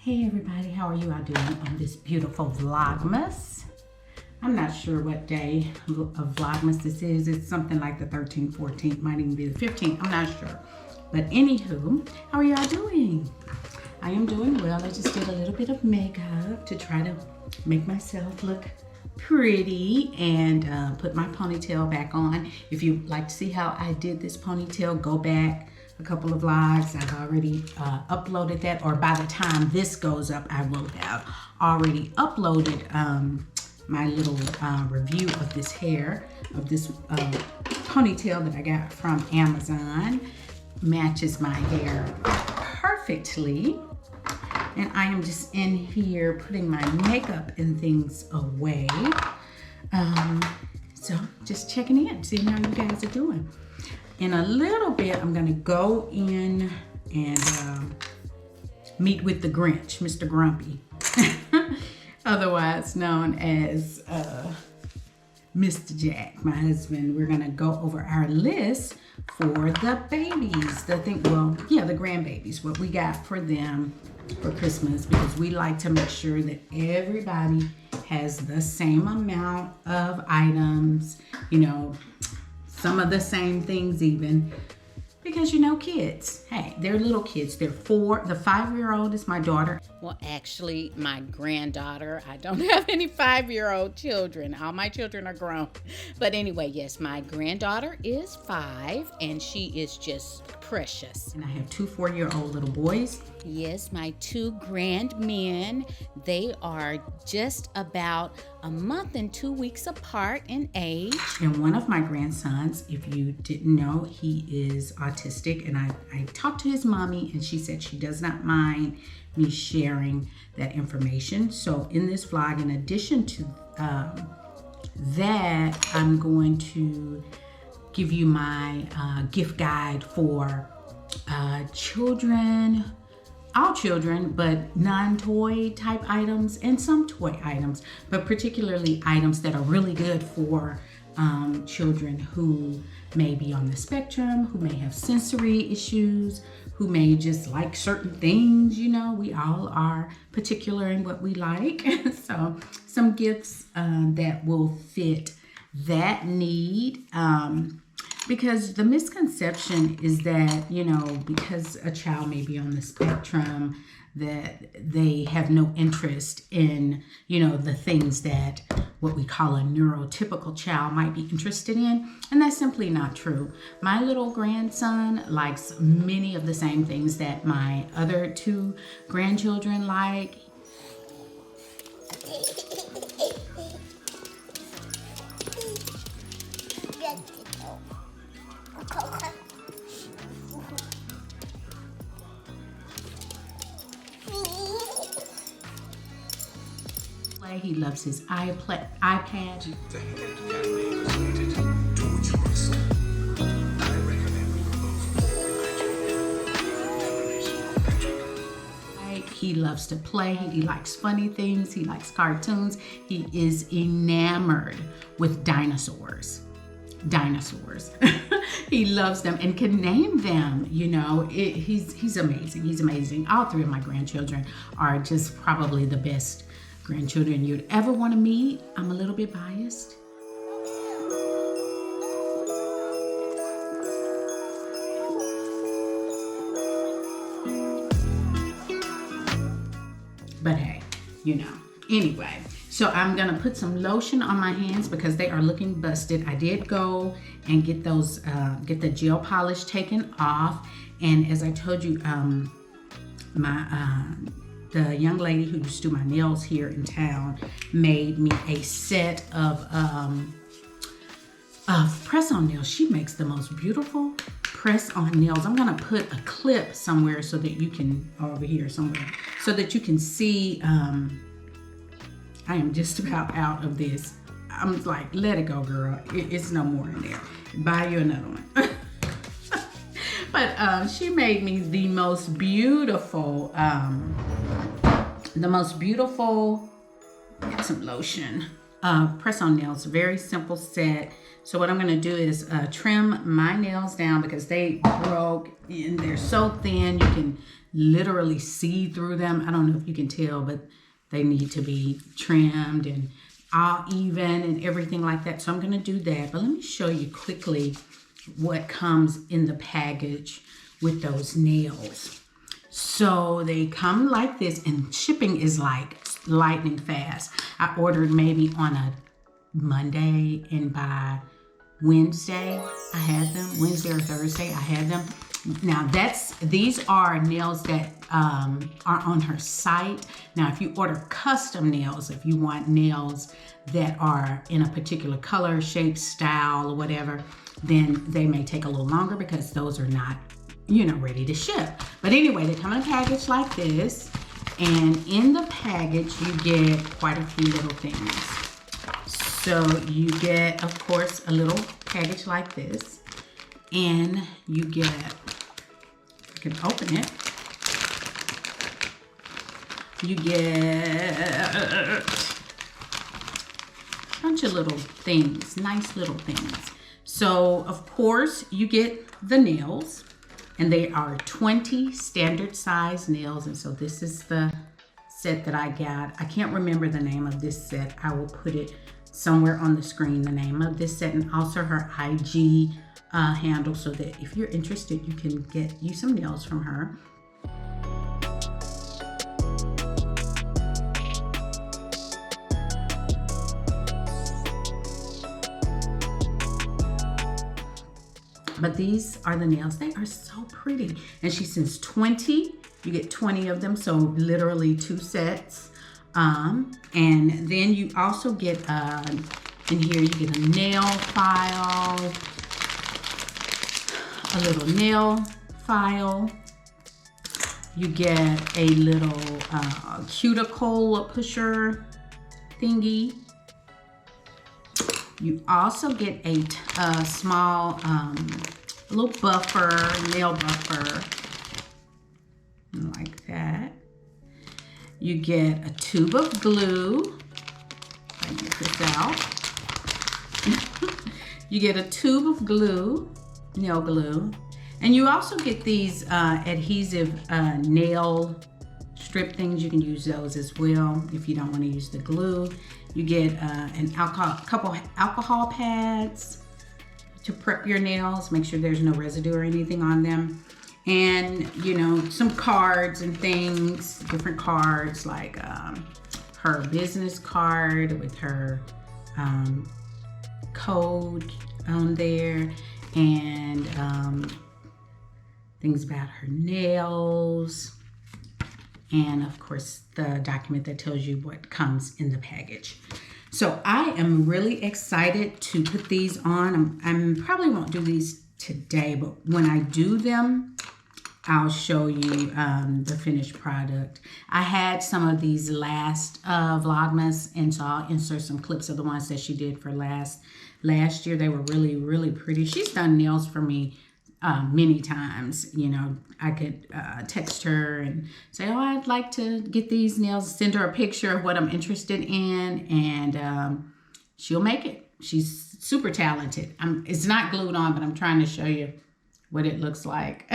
Hey everybody, how are you all doing on this beautiful Vlogmas? I'm not sure what day of Vlogmas this is. It's something like the 13th, 14th, might even be the 15th. I'm not sure. But anywho, how are y'all doing? I am doing well. I just did a little bit of makeup to try to make myself look pretty and put my ponytail back on. If you'd like to see how I did this ponytail, go back a couple of vlogs. I've already uploaded that, or by the time this goes up, I will have already uploaded my little review of this hair, of this ponytail that I got from Amazon. Matches my hair perfectly. And I am just in here putting my makeup and things away. So just checking in, seeing how you guys are doing. In a little bit, I'm gonna go in and meet with the Grinch, Mr. Grumpy, otherwise known as Mr. Jack, my husband. We're gonna go over our list for the babies, the grandbabies, what we got for them for Christmas, because we like to make sure that everybody has the same amount of items, you know, some of the same things even, because you know, kids, hey, they're little kids. They're 4. The 5-year-old is my daughter. Well, actually, my granddaughter. I don't have any 5-year-old children. All my children are grown. But anyway, yes, my granddaughter is 5, and she is just precious. And I have 2 4-year-old little boys. Yes, my 2 grand men. They are just about a month and 2 weeks apart in age. And one of my grandsons, if you didn't know, he is autistic. And I talked to his mommy, and she said she does not mind me sharing that information. So in this vlog, in addition to that, I'm going to give you my gift guide for children, all children, but non-toy type items and some toy items, but particularly items that are really good for children who may be on the spectrum, who may have sensory issues, who may just like certain things. You know, we all are particular in what we like. So some gifts that will fit that need. Because the misconception is that, you know, because a child may be on the spectrum, that they have no interest in, you know, the things that what we call a neurotypical child might be interested in. And that's simply not true. My little grandson likes many of the same things that my other 2 grandchildren like. He loves his iPad. He loves to play. He likes funny things. He likes cartoons. He is enamored with dinosaurs. He loves them and can name them. You know, he's amazing. He's amazing. All 3 of my grandchildren are just probably the best grandchildren you'd ever want to meet. I'm a little bit biased. But hey, you know. Anyway, so I'm gonna put some lotion on my hands because they are looking busted. I did go and get those, get the gel polish taken off. And as I told you, the young lady who used to do my nails here in town made me a set of press-on nails. She makes the most beautiful press-on nails. I'm gonna put a clip somewhere so that you can, over here somewhere, so that you can see. I am just about out of this. I'm like, let it go, girl. It's no more in there. Buy you another one. But she made me the most beautiful, get some lotion. press-on nails. Very simple set. So what I'm going to do is trim my nails down because they broke and they're so thin you can literally see through them. I don't know if you can tell, but they need to be trimmed and all even and everything like that. So I'm going to do that. But let me show you quickly what comes in the package with those nails. So they come like this, and shipping is like lightning fast. I ordered maybe on a Monday, and by Wednesday I had them. Wednesday or Thursday I had them. Now these are nails that are on her site. Now if you order custom nails, if you want nails that are in a particular color, shape, style, or whatever, then they may take a little longer because those are not, you know, ready to ship. But anyway, they come in a package like this, and in the package you get quite a few little things. So you get, of course, a little package like this, and you get, you can open it, you get a bunch of little things, nice little things. So of course you get the nails, and they are 20 standard size nails. And so this is the set that I got. I can't remember the name of this set. I will put it somewhere on the screen, the name of this set, and also her IG handle, so that if you're interested, you can get you some nails from her. But these are the nails. They are so pretty. And she sends 20. You get 20 of them, so literally 2 sets. And then you also get, in here, you get a nail file, a little nail file. You get a little cuticle pusher thingy. You also get a small little buffer, nail buffer, like that. You get a tube of glue. I get this out. You get a tube of glue, nail glue, and you also get these adhesive nail strip things. You can use those as well if you don't want to use the glue. You get couple alcohol pads to prep your nails, make sure there's no residue or anything on them. And, you know, some cards and things, different cards, like her business card with her code on there, and things about her nails. And of course, the document that tells you what comes in the package. So I am really excited to put these on. I probably won't do these today, but when I do them, I'll show you the finished product. I had some of these last Vlogmas, and so I'll insert some clips of the ones that she did for last year. They were really, really pretty. She's done nails for me many times. You know, I could text her and say, oh, I'd like to get these nails, send her a picture of what I'm interested in, and she'll make it. She's super talented. It's not glued on, but I'm trying to show you what it looks like,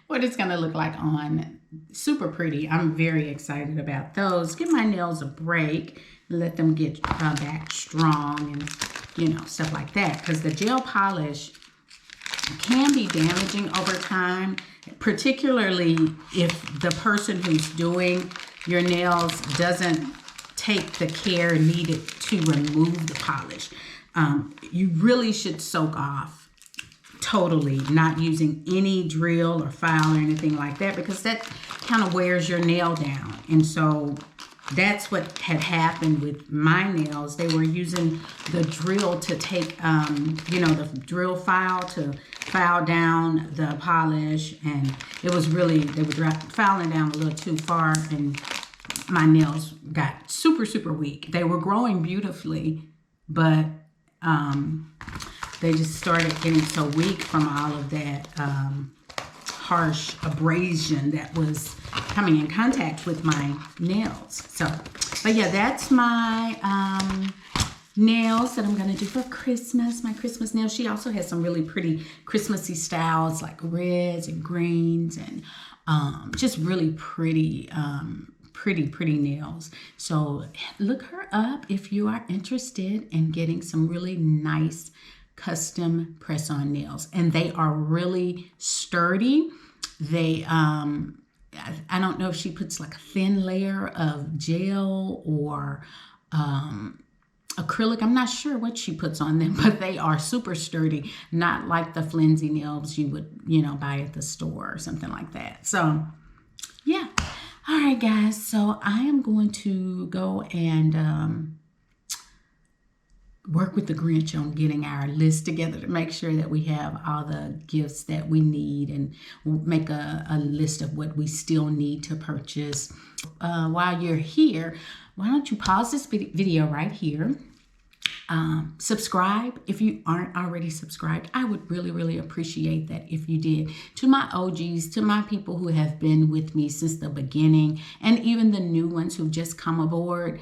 what it's gonna look like on. Super pretty. I'm very excited about those. Give my nails a break, let them get back strong, and you know, stuff like that, because the gel polish can be damaging over time, particularly if the person who's doing your nails doesn't take the care needed to remove the polish. You really should soak off totally, not using any drill or file or anything like that, because that kind of wears your nail down. And so that's what had happened with my nails. They were using the drill to take, you know, the drill file to file down the polish, and it was really, they were filing down a little too far, and my nails got super, super weak. They were growing beautifully, but they just started getting so weak from all of that harsh abrasion that was coming in contact with my nails. So, but yeah, that's my nails that I'm gonna do for Christmas, my Christmas nails. She also has some really pretty Christmassy styles like reds and greens and just really pretty, pretty nails. So look her up if you are interested in getting some really nice custom press-on nails. And they are really sturdy. They, I don't know if she puts like a thin layer of gel or acrylic. I'm not sure what she puts on them, but they are super sturdy, not like the flimsy nails you would, buy at the store or something like that. So yeah. All right, guys. So I am going to go and work with the Grinch on getting our list together to make sure that we have all the gifts that we need, and make a list of what we still need to purchase. While you're here, why don't you pause this video right here? Subscribe if you aren't already subscribed. I would really appreciate that if you did. To my OGs, to my people who have been with me since the beginning, and even the new ones who've just come aboard,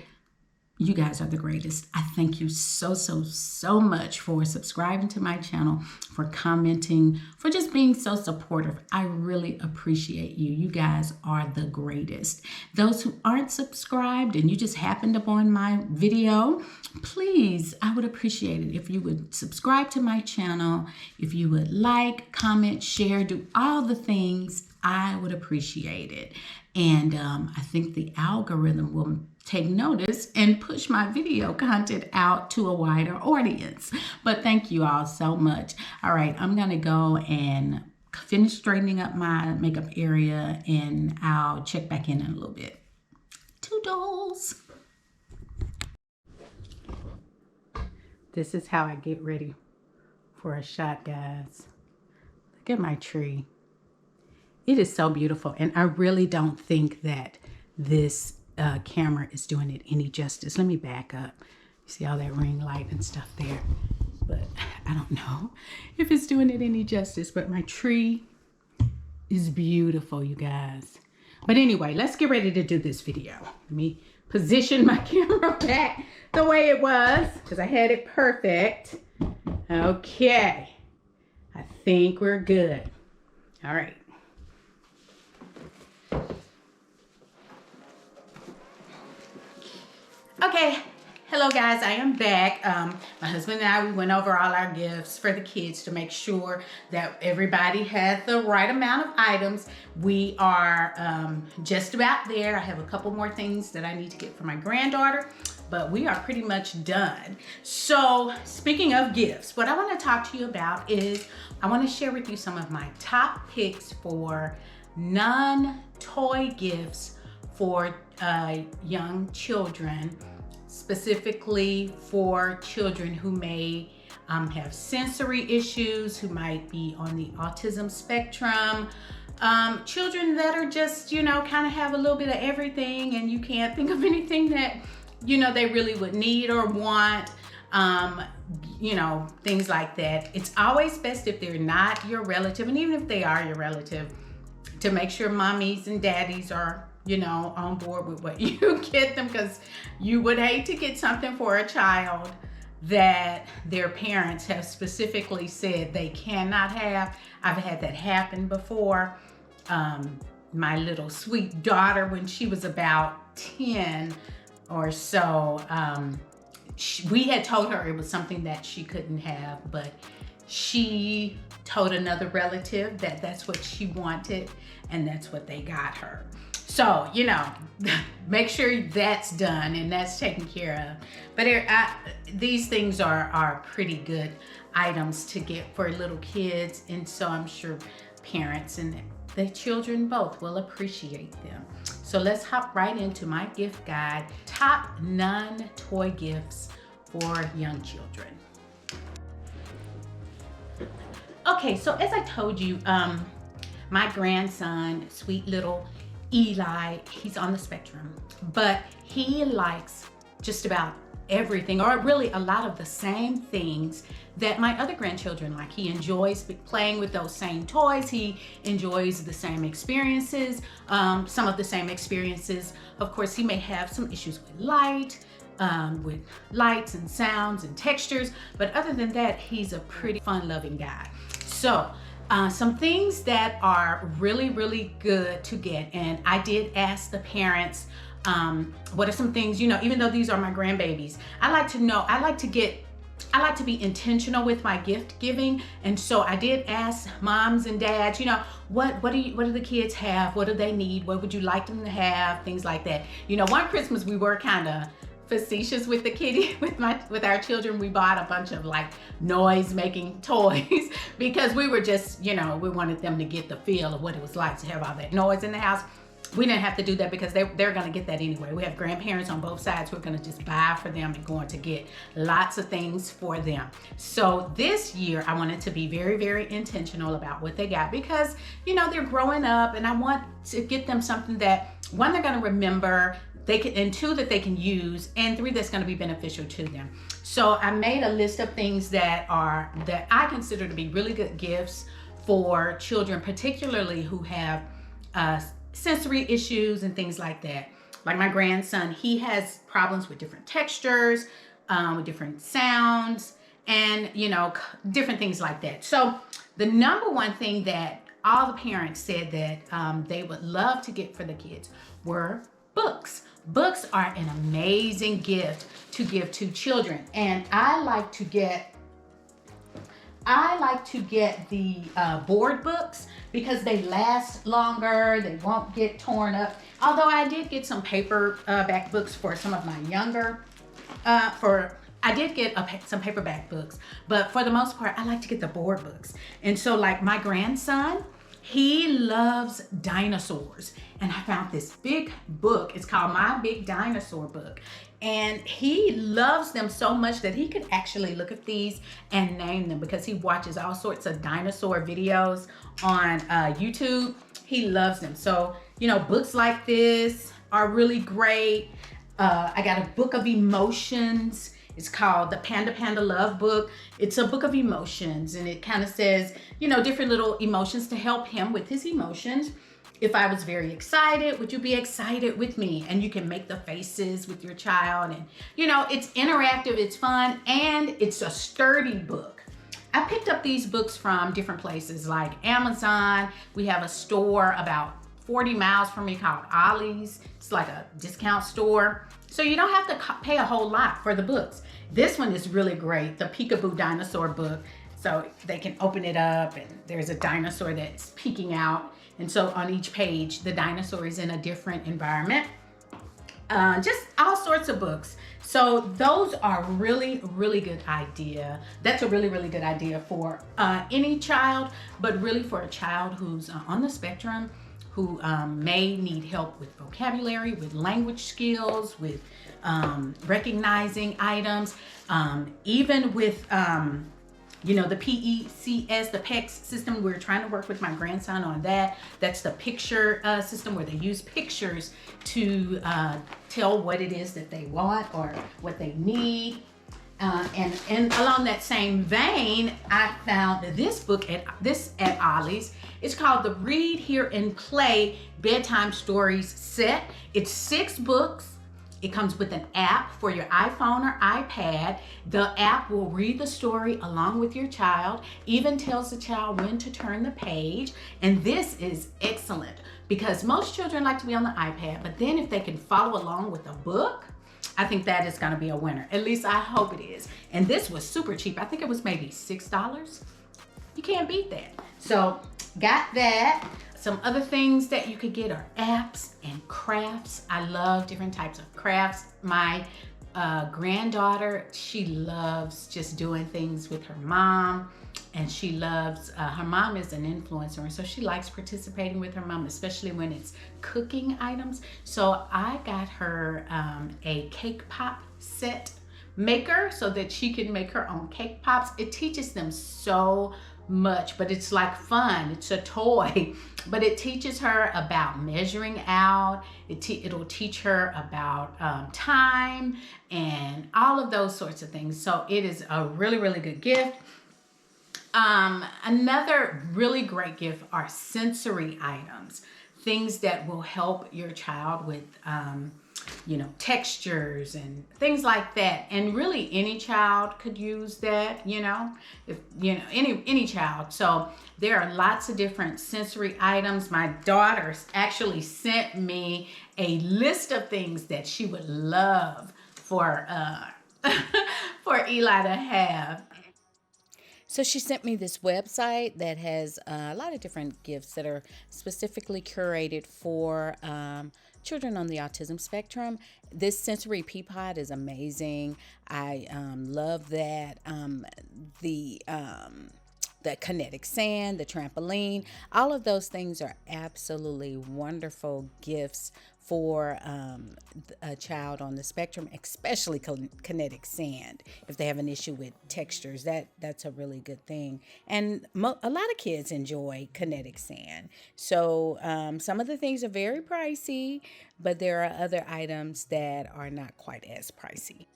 you guys are the greatest. I thank you so much for subscribing to my channel, for commenting, for just being so supportive. I really appreciate you. You guys are the greatest. Those who aren't subscribed and you just happened upon my video, please, I would appreciate it if you would subscribe to my channel, if you would like, comment, share, do all the things. I would appreciate it. And I think the algorithm will take notice and push my video content out to a wider audience. But thank you all so much. All right, I'm gonna go and finish straightening up my makeup area, and I'll check back in a little bit. Toodles. This is how I get ready for a shot, guys. Look at my tree. It is so beautiful, and I really don't think that this camera is doing it any justice. Let me back up. You see all that ring light and stuff there, but I don't know if it's doing it any justice, but my tree is beautiful, you guys. But anyway, let's get ready to do this video. Let me position my camera back the way it was, because I had it perfect. Okay, I think we're good. All right. Okay, hello guys, I am back. My husband and I, we went over all our gifts for the kids to make sure that everybody had the right amount of items. We are just about there. I have a couple more things that I need to get for my granddaughter, but we are pretty much done. So speaking of gifts, what I want to talk to you about is I want to share with you some of my top picks for non-toy gifts for young children, specifically for children who may have sensory issues, who might be on the autism spectrum, children that are just, kind of have a little bit of everything, and you can't think of anything that, they really would need or want, things like that. It's always best if they're not your relative, and even if they are your relative, to make sure mommies and daddies are on board with what you get them, because you would hate to get something for a child that their parents have specifically said they cannot have. I've had that happen before. My little sweet daughter, when she was about 10 or so, we had told her it was something that she couldn't have, but she told another relative that that's what she wanted, and that's what they got her. So, make sure that's done and that's taken care of. But these things are pretty good items to get for little kids. And so I'm sure parents and the children both will appreciate them. So let's hop right into my gift guide. Top non-toy gifts for young children. Okay, so as I told you, my grandson, sweet little Eli, he's on the spectrum, but he likes just about everything, or really a lot of the same things that my other grandchildren like. He enjoys playing with those same toys. He enjoys the same experiences, some of the same experiences. Of course, he may have some issues with light, with lights and sounds and textures. But other than that, he's a pretty fun-loving guy. So some things that are really, really good to get. And I did ask the parents, what are some things, you know, even though these are my grandbabies, I like to be intentional with my gift giving. And so I did ask moms and dads, you know, what do the kids have? What do they need? What would you like them to have? Things like that. You know, one Christmas we were kind of facetious with the kitty, with our children. We bought a bunch of like noise making toys because we were just, you know, we wanted them to get the feel of what it was like to have all that noise in the house. We didn't have to do that because they're going to get that anyway. We have grandparents on both sides who are going to just buy for them and going to get lots of things for them. So this year I wanted to be very, very intentional about what they got because, you know, they're growing up and I want to get them something that, one, they're going to remember, and two, that they can use, and three, that's going to be beneficial to them. So I made a list of things that I consider to be really good gifts for children, particularly who have sensory issues and things like that. Like my grandson, he has problems with different textures, with different sounds, and, you know, different things like that. So the number one thing that all the parents said that they would love to get for the kids were books. Books are an amazing gift to give to children. And I like to get the board books because they last longer, they won't get torn up. Although I did get some paperback books for some of my younger, I did get some paperback books, but for the most part, I like to get the board books. And so like my grandson, he loves dinosaurs. And I found this big book. It's called My Big Dinosaur Book. And he loves them so much that he could actually look at these and name them because he watches all sorts of dinosaur videos on YouTube. He loves them. So, you know, books like this are really great. I got a book of emotions. It's called the Panda Love Book. It's a book of emotions, and it kind of says, you know, different little emotions to help him with his emotions. If I was very excited, would you be excited with me? And you can make the faces with your child, and, you know, it's interactive, it's fun, and it's a sturdy book. I picked up these books from different places like Amazon. We have a store about 40 miles from me called Ollie's. It's like a discount store. So you don't have to pay a whole lot for the books. This one is really great, the Peekaboo Dinosaur book. So they can open it up and there's a dinosaur that's peeking out. And so on each page, the dinosaur is in a different environment. Just all sorts of books. So those are really, really good idea. That's a really, really good idea for any child, but really for a child who's on the spectrum, who may need help with vocabulary, with language skills, with recognizing items, even with, you know, the PECS, the PECS system. We're trying to work with my grandson on that. That's the picture system where they use pictures to tell what it is that they want or what they need. And along that same vein, I found this book at Ollie's. It's called the Read, Hear, and Play Bedtime Stories Set. It's 6 books. It comes with an app for your iPhone or iPad. The app will read the story along with your child, even tells the child when to turn the page. And this is excellent because most children like to be on the iPad, but then if they can follow along with a book, I think that is gonna be a winner. At least I hope it is. And this was super cheap. I think it was maybe $6. You can't beat that. So got that. Some other things that you could get are apps and crafts. I love different types of crafts. My granddaughter, she loves just doing things with her mom. And she loves, her mom is an influencer, and so she likes participating with her mom, especially when it's cooking items. So I got her a cake pop set maker so that she can make her own cake pops. It teaches them so much, but it's like fun. It's a toy, but it teaches her about measuring out. It'll teach her about time and all of those sorts of things. So it is a really, really good gift. Another really great gift are sensory items, things that will help your child with textures and things like that. And really any child could use that, if any child. So there are lots of different sensory items. My daughter actually sent me a list of things that she would love for for Eli to have. So she sent me this website that has a lot of different gifts that are specifically curated for children on the autism spectrum. This sensory pea pod is amazing. I love that. The kinetic sand, the trampoline, all of those things are absolutely wonderful gifts for a child on the spectrum, especially kinetic sand. If they have an issue with textures, that's a really good thing. And a lot of kids enjoy kinetic sand. So some of the things are very pricey, but there are other items that are not quite as pricey.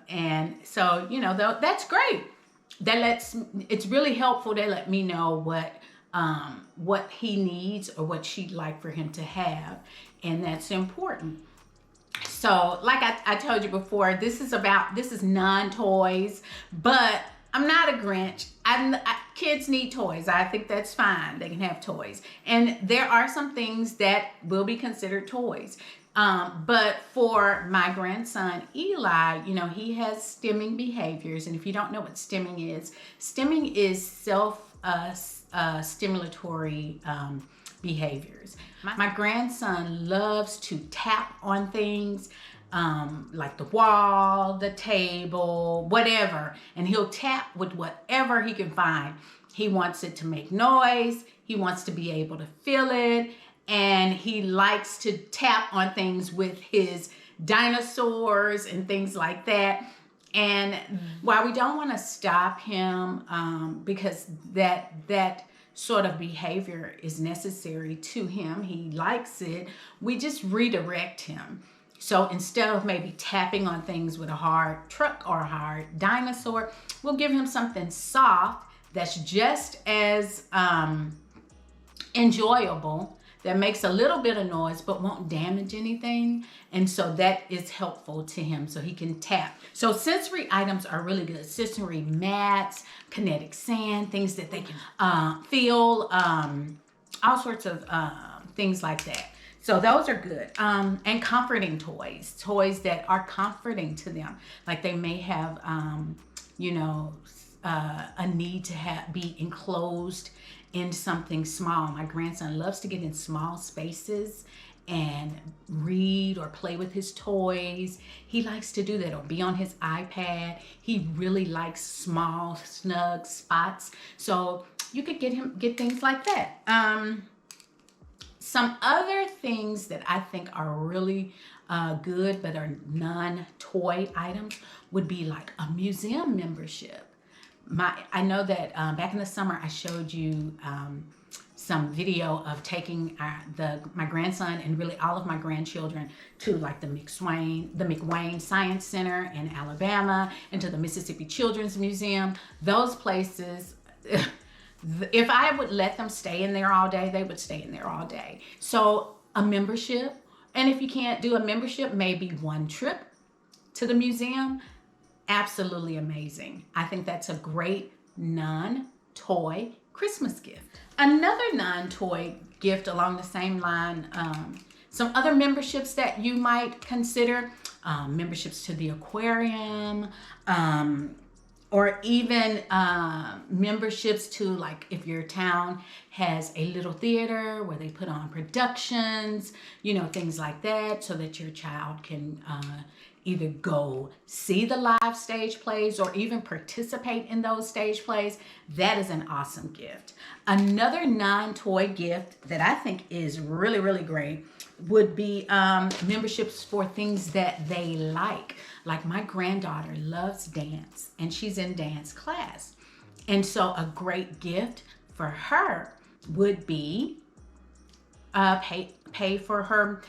And so, that's great. It's really helpful. They let me know what he needs or what she'd like for him to have. And that's important. So like I told you before, this is non-toys, but I'm not a Grinch. Kids need toys. I think that's fine. They can have toys. And there are some things that will be considered toys. But for my grandson, Eli, he has stimming behaviors. And if you don't know what stimming is self-stimulatory behaviors. My grandson loves to tap on things, like the wall, the table, whatever. And he'll tap with whatever he can find. He wants it to make noise. He wants to be able to feel it. And he likes to tap on things with his dinosaurs and things like that. And while we don't want to stop him, because that sort of behavior is necessary to him, he likes it, we just redirect him. So instead of maybe tapping on things with a hard truck or a hard dinosaur, we'll give him something soft that's just as enjoyable, that makes a little bit of noise but won't damage anything. And so that is helpful to him so he can tap. So sensory items are really good. Sensory mats, kinetic sand, things that they can feel, all sorts of things like that. So those are good. And comforting toys that are comforting to them. Like they may have, a need to be enclosed in something small. My grandson loves to get in small spaces and read or play with his toys. He likes to do that, or be on his iPad. He really likes small, snug spots. So you could get things like that. Some other things that I think are really good but are non-toy items would be like a museum membership. I know that back in the summer I showed you some video of taking my grandson and really all of my grandchildren to like the McWayne Science Center in Alabama and to the Mississippi Children's Museum. Those places, if I would let them stay in there all day, they would stay in there all day. So a membership, and if you can't do a membership, maybe one trip to the museum. Absolutely amazing. I think that's a great non-toy Christmas gift. Another non-toy gift along the same line, some other memberships that you might consider, memberships to the aquarium, or even memberships to, like, if your town has a little theater where they put on productions, things like that, so that your child can either go see the live stage plays or even participate in those stage plays. That is an awesome gift. Another non-toy gift that I think is really, really great would be memberships for things that they like. Like my granddaughter loves dance and she's in dance class. And so a great gift for her would be pay for her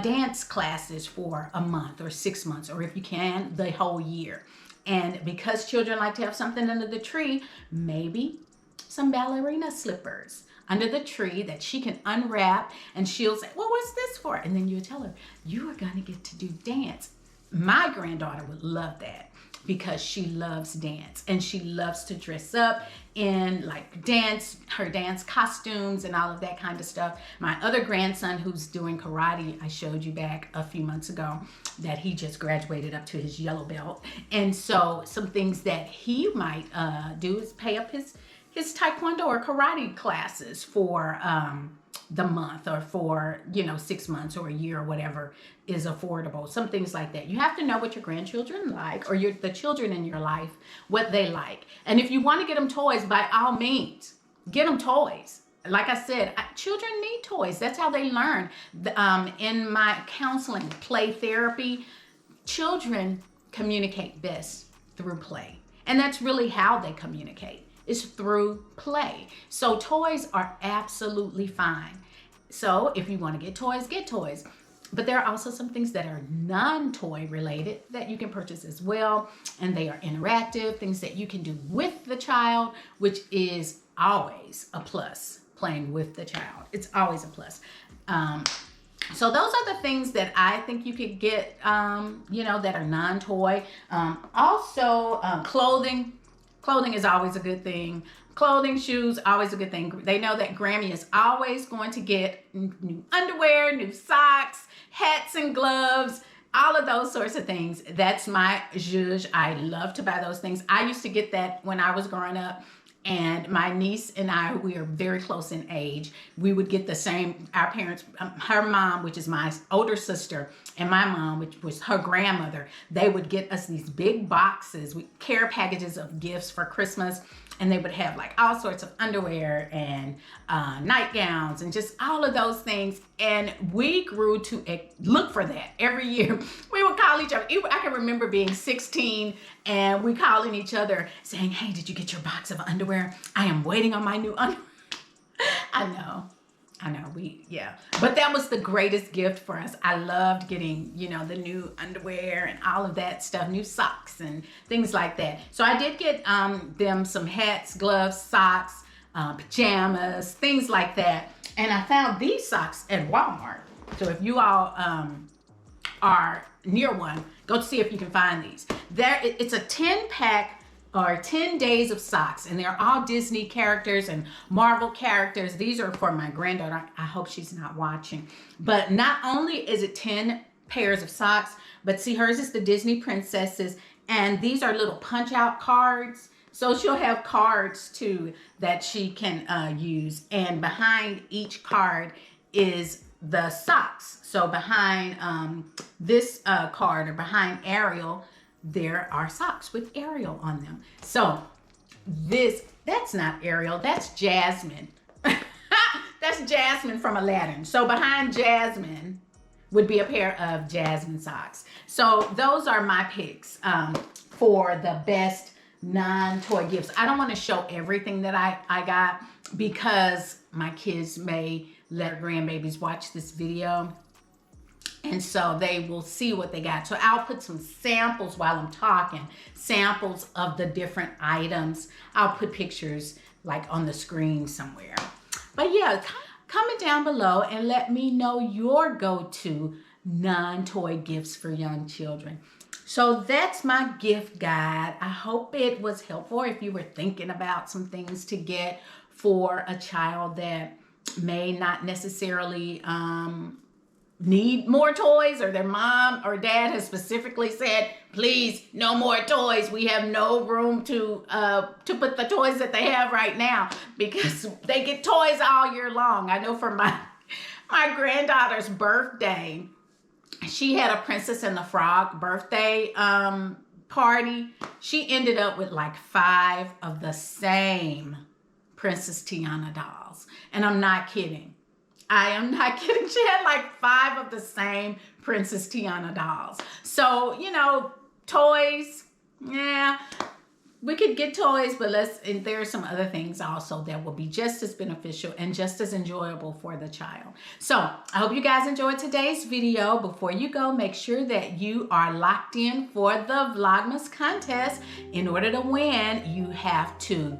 dance classes for a month or 6 months, or if you can, the whole year. And because children like to have something under the tree, maybe some ballerina slippers, under the tree that she can unwrap, and she'll say, well, what's this for? And then you tell her, you are going to get to do dance. My granddaughter would love that because she loves dance and she loves to dress up in like her dance costumes and all of that kind of stuff. My other grandson who's doing karate, I showed you back a few months ago that he just graduated up to his yellow belt. And so some things that he might do is pay up his taekwondo or karate classes for the month, or for 6 months or a year or whatever is affordable. Some things like that. You have to know what your grandchildren like, or the children in your life, what they like. And if you want to get them toys, by all means, get them toys. Like I said, children need toys. That's how they learn. In my counseling, play therapy, children communicate best through play. And that's really how they communicate, is through play. So toys are absolutely fine. So if you want to get toys, get toys. But there are also some things that are non-toy related that you can purchase as well. And they are interactive, things that you can do with the child, which is always a plus. Playing with the child, it's always a plus. So those are the things that I think you could get, that are non-toy. Also, clothing. Clothing is always a good thing. Clothing, shoes, always a good thing. They know that Grammy is always going to get new underwear, new socks, hats and gloves, all of those sorts of things. That's my zhuzh. I love to buy those things. I used to get that when I was growing up. And my niece and I, we are very close in age. We would get the same, our parents, her mom, which is my older sister, and my mom, which was her grandmother, they would get us these big boxes, care packages of gifts for Christmas. And they would have like all sorts of underwear and nightgowns and just all of those things. And we grew to look for that every year. We would call each other. I can remember being 16 and we calling each other saying, hey, did you get your box of underwear? I am waiting on my new underwear. I know. But that was the greatest gift for us. I loved getting, the new underwear and all of that stuff, new socks and things like that. So I did get them some hats, gloves, socks, pajamas, things like that. And I found these socks at Walmart. So if you all are near one, go see if you can find these. It's a 10-pack or 10 days of socks, and they're all Disney characters and Marvel characters. These are for my granddaughter. I hope she's not watching. But not only is it 10 pairs of socks, but see, hers is the Disney princesses, and these are little punch-out cards. So she'll have cards too that she can use, and behind each card is the socks. So behind this card, or behind Ariel, there are socks with Ariel on them. So that's not Ariel, that's Jasmine. That's Jasmine from Aladdin. So behind Jasmine would be a pair of Jasmine socks. So those are my picks for the best non-toy gifts. I don't want to show everything that I got because my kids may let grandbabies watch this video. And so they will see what they got. So I'll put some samples while I'm talking, samples of the different items. I'll put pictures like on the screen somewhere. But yeah, comment down below and let me know your go-to non-toy gifts for young children. So that's my gift guide. I hope it was helpful if you were thinking about some things to get for a child that may not necessarily need more toys, or their mom or dad has specifically said, please, no more toys. We have no room to put the toys that they have right now, because they get toys all year long. I know for my granddaughter's birthday, she had a Princess and the Frog birthday party. She ended up with like 5 of the same Princess Tiana dolls. And I'm not kidding. I am not kidding. She had like 5 of the same Princess Tiana dolls. So, toys, yeah, we could get toys, but and there are some other things also that will be just as beneficial and just as enjoyable for the child. So I hope you guys enjoyed today's video. Before you go, make sure that you are locked in for the Vlogmas contest. In order to win, you have to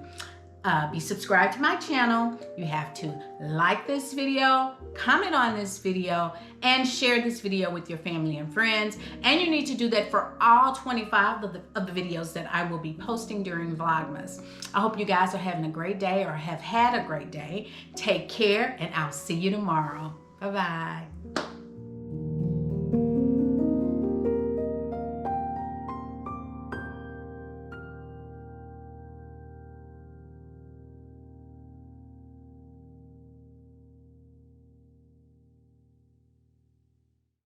be subscribed to my channel. You have to like this video, comment on this video, and share this video with your family and friends. And you need to do that for all 25 of the videos that I will be posting during Vlogmas. I hope you guys are having a great day or have had a great day. Take care, and I'll see you tomorrow. Bye-bye.